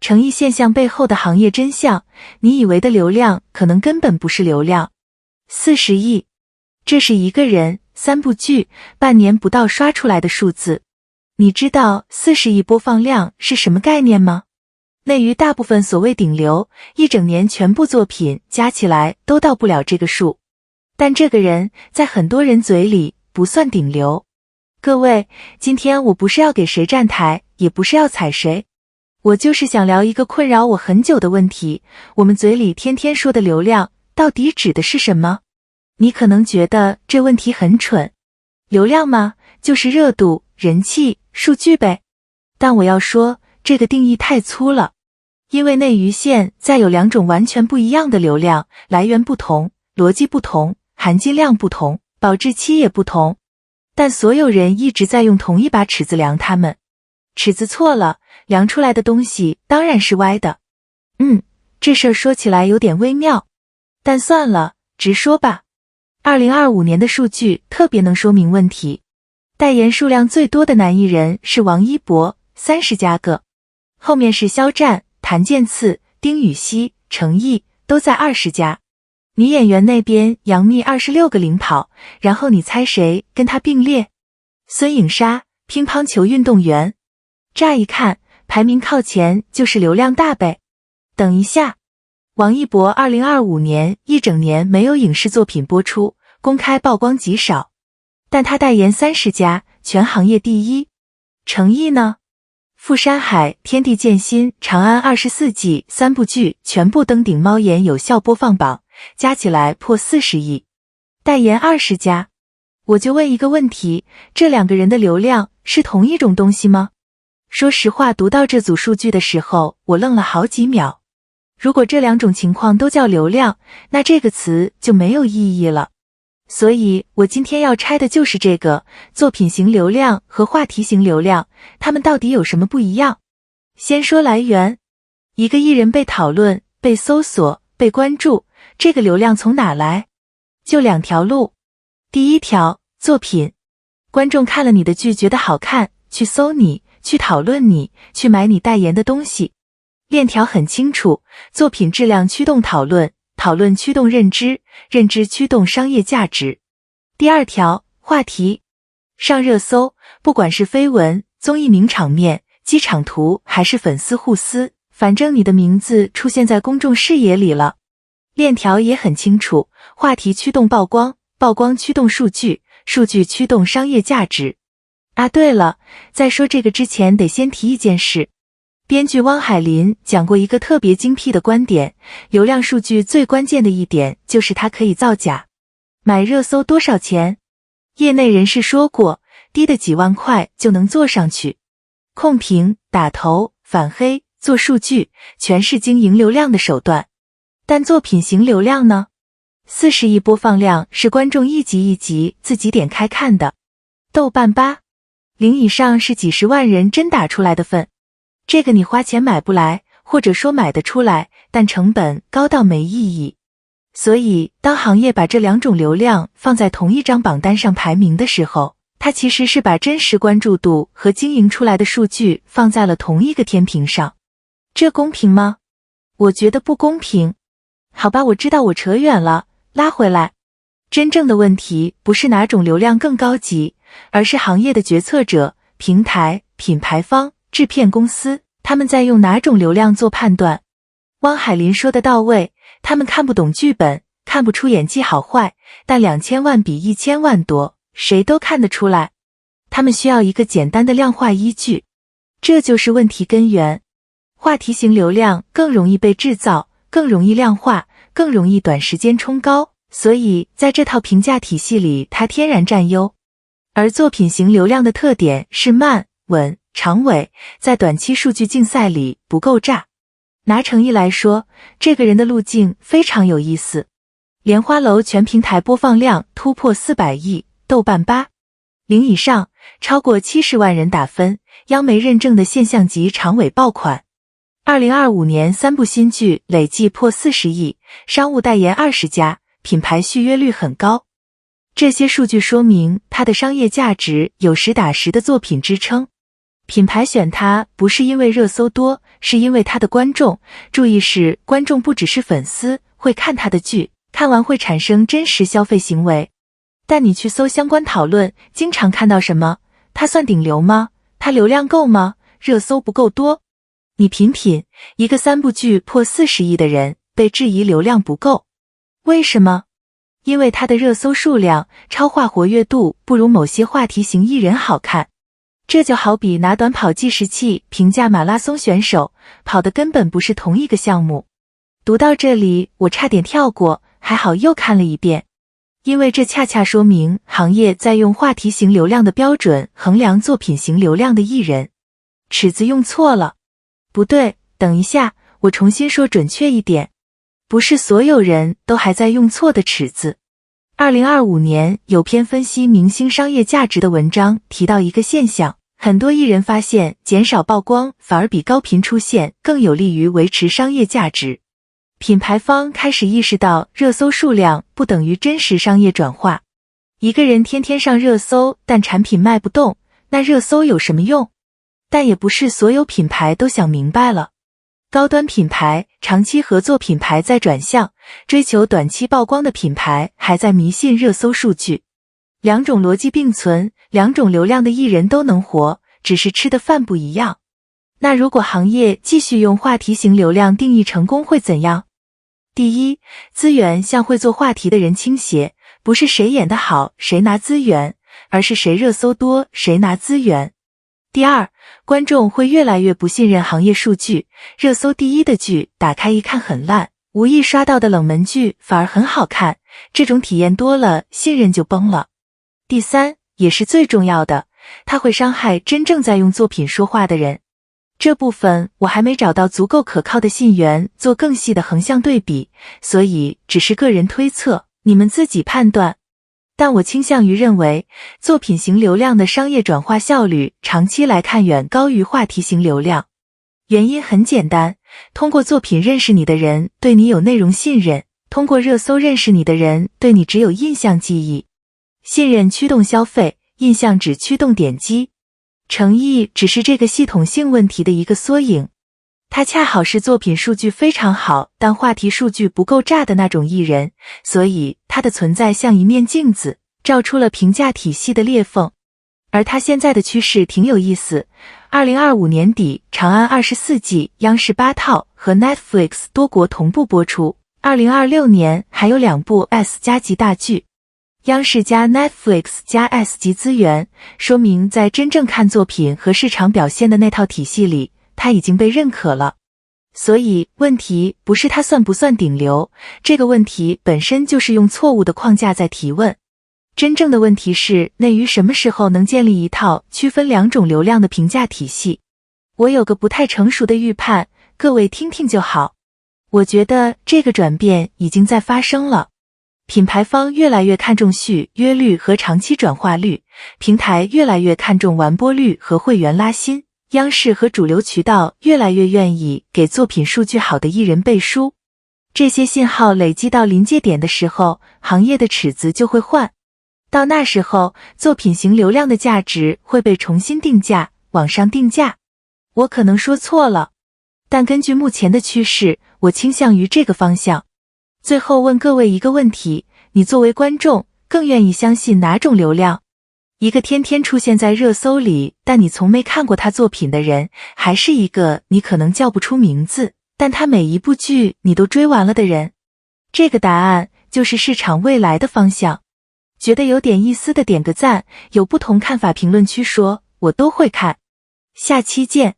诚意现象背后的行业真相，你以为的流量可能根本不是流量。40亿，这是一个人3部剧半年不到刷出来的数字。你知道40亿播放量是什么概念吗？内娱大部分所谓顶流，一整年全部作品加起来都到不了这个数。但这个人在很多人嘴里不算顶流。各位，今天我不是要给谁站台，也不是要踩谁，我就是想聊一个困扰我很久的问题，我们嘴里天天说的流量到底指的是什么？你可能觉得这问题很蠢，流量嘛，就是热度、人气、数据呗。但我要说，这个定义太粗了，因为内娱现在有2种完全不一样的流量，来源不同，逻辑不同，含金量不同，保质期也不同。但所有人一直在用同一把尺子量它们，尺子错了，量出来的东西当然是歪的。这事儿说起来有点微妙，但算了，直说吧。2025年的数据特别能说明问题。代言数量最多的男艺人是王一博，30加个，后面是肖战、谭健次、丁禹兮、程毅，都在20加。女演员那边杨幂26个领跑，然后你猜谁跟她并列？孙颖莎，乒乓球运动员。乍一看，排名靠前就是流量大呗。等一下，王一博2025年一整年没有影视作品播出，公开曝光极少，但他代言30加，全行业第一。程毅呢？富山海、天地剑心、长安24季3部剧全部登顶猫眼有效播放榜，加起来破40亿，代言20加。我就问一个问题，这2个人的流量是同一种东西吗？说实话，读到这组数据的时候，我愣了好几秒。如果这2种情况都叫流量，那这个词就没有意义了。所以我今天要拆的就是这个作品型流量和话题型流量，它们到底有什么不一样？先说来源，一个艺人被讨论、被搜索、被关注，这个流量从哪来？就2条路。第一条，作品，观众看了你的剧觉得好看，去搜你，去讨论你，去买你代言的东西。链条很清楚，作品质量驱动讨论，讨论驱动认知，认知驱动商业价值。第2条，话题，上热搜，不管是绯闻、综艺名场面、机场图还是粉丝互撕，反正你的名字出现在公众视野里了。链条也很清楚，话题驱动曝光，曝光驱动数据，数据驱动商业价值。对了，在说这个之前得先提一件事。编剧汪海林讲过一个特别精辟的观点，流量数据最关键的一点就是它可以造假。买热搜多少钱？业内人士说过，低的几万块就能做上去。控评、打头、反黑、做数据，全是经营流量的手段。但作品型流量呢？40亿播放量是观众一集一集自己点开看的。豆瓣8，0以上是几十万人真打出来的分。这个你花钱买不来，或者说买得出来，但成本高到没意义。所以当行业把这2种流量放在同一张榜单上排名的时候，它其实是把真实关注度和经营出来的数据放在了同一个天平上。这公平吗？我觉得不公平。好吧，我知道我扯远了，拉回来。真正的问题不是哪种流量更高级，而是行业的决策者、平台、品牌方、制片公司，他们在用哪种流量做判断。汪海林说的到位，他们看不懂剧本，看不出演技好坏，但2000万比1000万多，谁都看得出来。他们需要一个简单的量化依据，这就是问题根源。话题型流量更容易被制造，更容易量化，更容易短时间冲高，所以在这套评价体系里它天然占优。而作品型流量的特点是慢、稳、长尾，在短期数据竞赛里不够炸。拿程毅来说，这个人的路径非常有意思。莲花楼全平台播放量突破400亿，豆瓣8，0以上，超过70万人打分，央媒认证的现象级长尾爆款。2025年3部新剧累计破40亿，商务代言20加，品牌续约率很高。这些数据说明它的商业价值有实打实的作品支撑。品牌选它不是因为热搜多，是因为它的观众，注意是观众不只是粉丝，会看它的剧，看完会产生真实消费行为。但你去搜相关讨论，经常看到什么？它算顶流吗？它流量够吗？热搜不够多。你品品，一个3部剧破40亿的人，被质疑流量不够。为什么？因为它的热搜数量、超话活跃度不如某些话题型艺人好看。这就好比拿短跑计时器评价马拉松选手，跑的根本不是同一个项目。读到这里，我差点跳过，还好又看了一遍。因为这恰恰说明行业在用话题型流量的标准衡量作品型流量的艺人，尺子用错了。不对，等一下，我重新说准确一点。不是所有人都还在用错的尺子。2025年有篇分析明星商业价值的文章提到一个现象，很多艺人发现减少曝光反而比高频出现更有利于维持商业价值。品牌方开始意识到热搜数量不等于真实商业转化。一个人天天上热搜，但产品卖不动，那热搜有什么用？但也不是所有品牌都想明白了。高端品牌、长期合作品牌在转向，追求短期曝光的品牌还在迷信热搜数据。两种逻辑并存，两种流量的艺人都能活，只是吃的饭不一样。那如果行业继续用话题型流量定义成功会怎样？第一，资源向会做话题的人倾斜，不是谁演得好谁拿资源，而是谁热搜多谁拿资源。第二，观众会越来越不信任行业数据，热搜第一的剧打开一看很烂，无意刷到的冷门剧反而很好看，这种体验多了，信任就崩了。第三，也是最重要的，它会伤害真正在用作品说话的人。这部分我还没找到足够可靠的信源做更细的横向对比，所以只是个人推测，你们自己判断。但我倾向于认为，作品型流量的商业转化效率长期来看远高于话题型流量。原因很简单，通过作品认识你的人对你有内容信任，通过热搜认识你的人对你只有印象记忆。信任驱动消费，印象只驱动点击。诚意只是这个系统性问题的一个缩影。他恰好是作品数据非常好，但话题数据不够炸的那种艺人，所以他的存在像一面镜子，照出了评价体系的裂缝。而他现在的趋势挺有意思，2025年底长安24季央视8套和 Netflix 多国同步播出，2026年还有2部 S 加级大剧。央视加 Netflix 加 S 级资源，说明在真正看作品和市场表现的那套体系里，它已经被认可了。所以问题不是它算不算顶流，这个问题本身就是用错误的框架在提问。真正的问题是内娱什么时候能建立一套区分两种流量的评价体系。我有个不太成熟的预判，各位听听就好。我觉得这个转变已经在发生了。品牌方越来越看重续约率和长期转化率，平台越来越看重完播率和会员拉新，央视和主流渠道越来越愿意给作品数据好的艺人背书。这些信号累积到临界点的时候，行业的尺子就会换。到那时候，作品型流量的价值会被重新定价，往上定价。我可能说错了，但根据目前的趋势，我倾向于这个方向。最后问各位一个问题，你作为观众更愿意相信哪种流量？一个天天出现在热搜里，但你从没看过他作品的人，还是一个你可能叫不出名字，但他每一部剧你都追完了的人？这个答案就是市场未来的方向。觉得有点意思的点个赞，有不同看法评论区说，我都会看。下期见。